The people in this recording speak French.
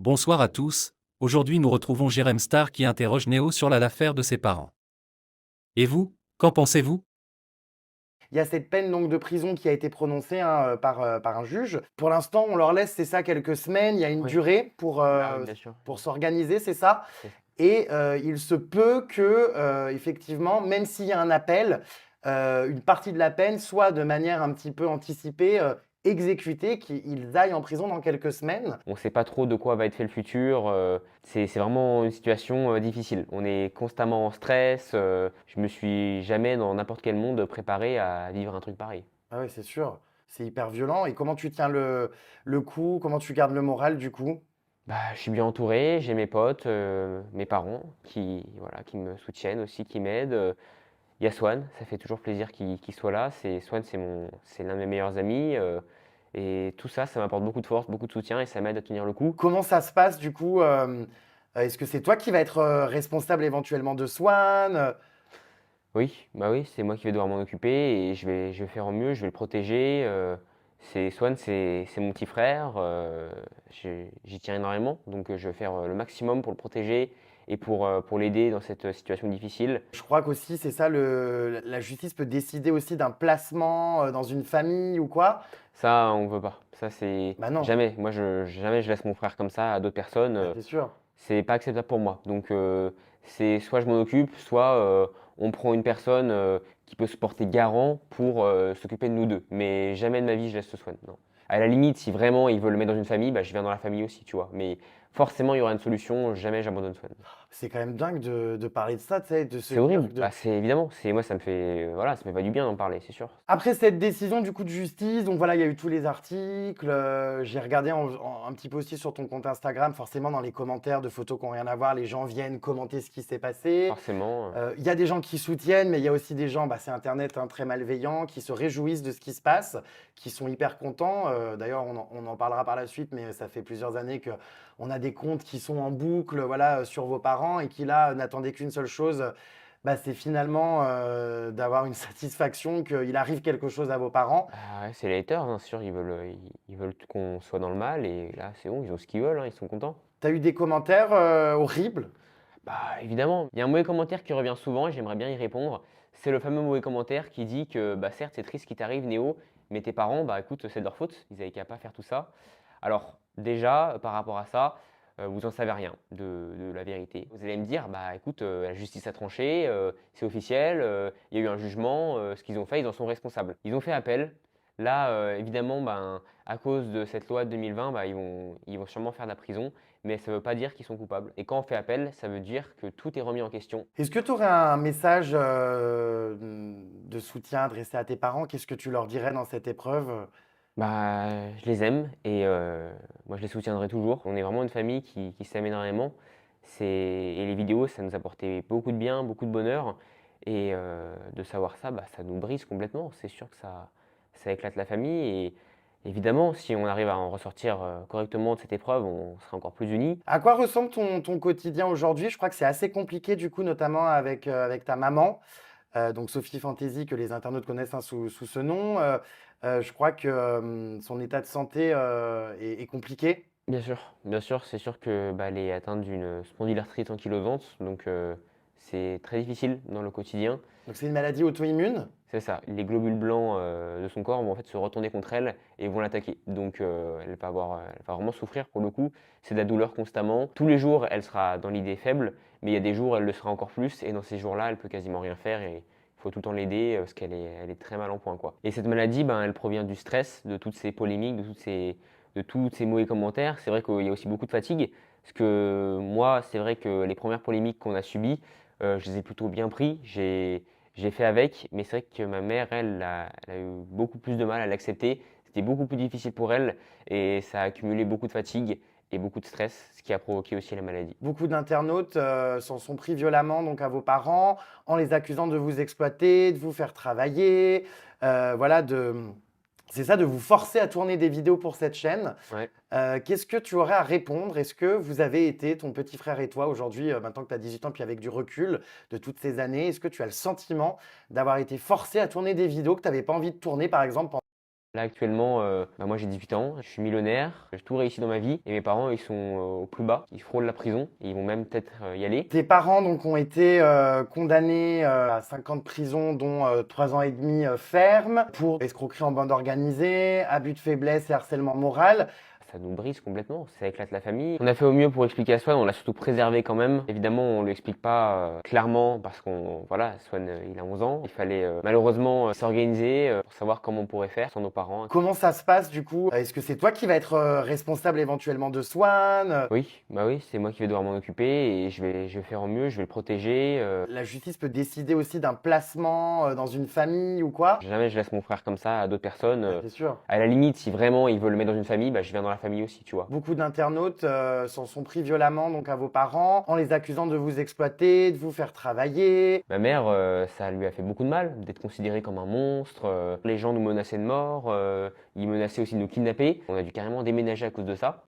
Bonsoir à tous, aujourd'hui nous retrouvons Jérém Star qui interroge Néo sur l'affaire de ses parents. Et vous, qu'en pensez-vous? Il y a cette peine donc de prison qui a été prononcée, hein, par un juge. Pour l'instant, on leur laisse, c'est ça, quelques semaines. Il y a une Oui, durée bah, oui, bien sûr, pour s'organiser, c'est ça? c'est ça. Et il se peut que, effectivement, même s'il y a un appel, une partie de la peine soit de manière un petit peu anticipée, exécutée, qu'ils aillent en prison dans quelques semaines. On ne sait pas trop de quoi va être fait le futur, c'est vraiment une situation, difficile. On est constamment en stress, je me suis jamais dans n'importe quel monde préparé à vivre un truc pareil. Ah oui, c'est sûr, c'est hyper violent. Et comment tu tiens le coup? Comment tu gardes le moral, du coup? Bah, je suis bien entouré, j'ai mes potes, mes parents qui, voilà, qui me soutiennent aussi, qui m'aident, il y a Swan, ça fait toujours plaisir qu'il soit là. Swan, c'est l'un de mes meilleurs amis, et tout ça, ça m'apporte beaucoup de force, beaucoup de soutien et ça m'aide à tenir le coup. Comment ça se passe du coup, est-ce que c'est toi qui vas être, responsable éventuellement de Swan? Oui, bah oui, c'est moi qui vais devoir m'en occuper et je vais faire au mieux, je vais le protéger. Swan, c'est mon petit frère, j'y tiens énormément, donc je vais faire le maximum pour le protéger et pour l'aider dans cette situation difficile. Je crois qu'aussi c'est ça le la justice peut décider aussi d'un placement, dans une famille ou quoi? Ça, on veut pas. Ça, c'est Bah non, jamais. Moi, jamais je laisse mon frère comme ça à d'autres personnes. bah c'est sûr. C'est pas acceptable pour moi. Donc, c'est soit je m'en occupe, soit on prend une personne qui peut se porter garant pour s'occuper de nous deux. Mais jamais de ma vie je laisse ce Swan. Non. À la limite, si vraiment ils veulent le mettre dans une famille, bah, je viens dans la famille aussi, tu vois. Mais forcément, il y aura une solution. Jamais j'abandonne Swan. C'est quand même dingue de parler de ça, tu sais, de se C'est dire horrible. de Bah, c'est évidemment. C'est moi, ça me fait voilà, ça me fait pas du bien d'en parler, c'est sûr. après cette décision du coup de justice, donc voilà, il y a eu tous les articles, j'ai regardé un petit peu aussi sur ton compte Instagram, forcément dans les commentaires de photos qui ont rien à voir, les gens viennent commenter ce qui s'est passé. Forcément. Il y a des gens qui soutiennent, mais il y a aussi des gens, bah, c'est internet, hein, très malveillants, qui se réjouissent de ce qui se passe, qui sont hyper contents. D'ailleurs, on en parlera par la suite, mais ça fait plusieurs années qu'on a des comptes qui sont en boucle, voilà, sur vos parents et qui là n'attendaient qu'une seule chose, bah, c'est finalement d'avoir une satisfaction qu'il arrive quelque chose à vos parents. Ah ouais, c'est les haters, hein, c'est sûr, ils veulent qu'on soit dans le mal et là, c'est bon, ils ont ce qu'ils veulent, hein, ils sont contents. Tu as eu des commentaires horribles? Bah, évidemment, il y a un mauvais commentaire qui revient souvent et j'aimerais bien y répondre. C'est le fameux mauvais commentaire qui dit que, bah, certes, c'est triste ce qui t'arrive, Néo, mais tes parents, bah, écoute, c'est de leur faute, ils avaient qu'à pas faire tout ça. Alors, déjà, par rapport à ça, vous en savez rien de la vérité. Vous allez me dire, bah, écoute, la justice a tranché, c'est officiel, il y a eu un jugement, ce qu'ils ont fait, ils en sont responsables. Ils ont fait appel. Là, évidemment, ben, à cause de cette loi de 2020, bah, ils vont sûrement faire de la prison, mais ça ne veut pas dire qu'ils sont coupables. Et quand on fait appel, ça veut dire que tout est remis en question. Est-ce que tu aurais un message de soutien adressé à tes parents? Qu'est-ce que tu leur dirais dans cette épreuve? Bah, je les aime et moi je les soutiendrai toujours. On est vraiment une famille qui s'aime énormément. Et les vidéos, ça nous a apporté beaucoup de bien, beaucoup de bonheur. Et de savoir ça, bah, ça nous brise complètement. C'est sûr que ça éclate la famille. Et évidemment, si on arrive à en ressortir correctement de cette épreuve, on sera encore plus unis. À quoi ressemble ton quotidien aujourd'hui? Je crois que c'est assez compliqué du coup, notamment avec ta maman, donc Sophie Fantasy que les internautes connaissent, hein, sous ce nom. Je crois que son état de santé est compliqué. Bien sûr, c'est sûr que bah, elle est atteinte d'une spondylarthrite ankylosante, donc c'est très difficile dans le quotidien. Donc c'est une maladie auto-immune. C'est ça, les globules blancs de son corps vont en fait se retourner contre elle et vont l'attaquer. Donc elle va vraiment souffrir pour le coup. C'est de la douleur constamment. Tous les jours, elle sera dans l'idée faible, mais il y a des jours où elle le sera encore plus. Et dans ces jours-là, elle peut quasiment rien faire et il faut tout le temps l'aider parce elle est très mal en point, quoi. Et cette maladie, ben, elle provient du stress, de toutes ces polémiques, de tous ces mauvais commentaires. C'est vrai qu'il y a aussi beaucoup de fatigue. Parce que moi, c'est vrai que les premières polémiques qu'on a subies, je les ai plutôt bien pris. J'ai fait avec, mais c'est vrai que ma mère, elle a eu beaucoup plus de mal à l'accepter. C'était beaucoup plus difficile pour elle et ça a accumulé beaucoup de fatigue et beaucoup de stress, ce qui a provoqué aussi la maladie. Beaucoup d'internautes s'en sont pris violemment donc à vos parents en les accusant de vous exploiter, de vous faire travailler, voilà, c'est ça, de vous forcer à tourner des vidéos pour cette chaîne. Ouais. Qu'est-ce que tu aurais à répondre? Est-ce que vous avez été, ton petit frère et toi, aujourd'hui, maintenant que tu as 18 ans, puis avec du recul de toutes ces années, est-ce que tu as le sentiment d'avoir été forcé à tourner des vidéos que tu n'avais pas envie de tourner, par exemple, Là actuellement, moi j'ai 18 ans, je suis millionnaire, j'ai tout réussi dans ma vie et mes parents ils sont au plus bas, ils frôlent la prison et ils vont même peut-être y aller. Tes parents donc ont été condamnés à 5 ans de prison, dont 3 ans et demi ferme, pour escroquerie en bande organisée, abus de faiblesse et harcèlement moral. Ça nous brise complètement, ça éclate la famille. On a fait au mieux pour expliquer à Swan, on l'a surtout préservé quand même. Évidemment, on ne lui explique pas clairement parce qu'on, voilà, Swan il a 11 ans. Il fallait malheureusement s'organiser pour savoir comment on pourrait faire sans nos parents. Comment ça se passe du coup? Est-ce que c'est toi qui vas être responsable éventuellement de Swan? Oui, c'est moi qui vais devoir m'en occuper et je vais faire au mieux, je vais le protéger. La justice peut décider aussi d'un placement dans une famille ou quoi? Jamais je laisse mon frère comme ça à d'autres personnes. C'est sûr. À la limite, si vraiment ils veulent le mettre dans une famille, bah, je viens dans la famille aussi, tu vois. Beaucoup d'internautes s'en sont pris violemment donc à vos parents en les accusant de vous exploiter, de vous faire travailler. Ma mère, ça lui a fait beaucoup de mal d'être considérée comme un monstre. Les gens nous menaçaient de mort, ils menaçaient aussi de nous kidnapper. On a dû carrément déménager à cause de ça.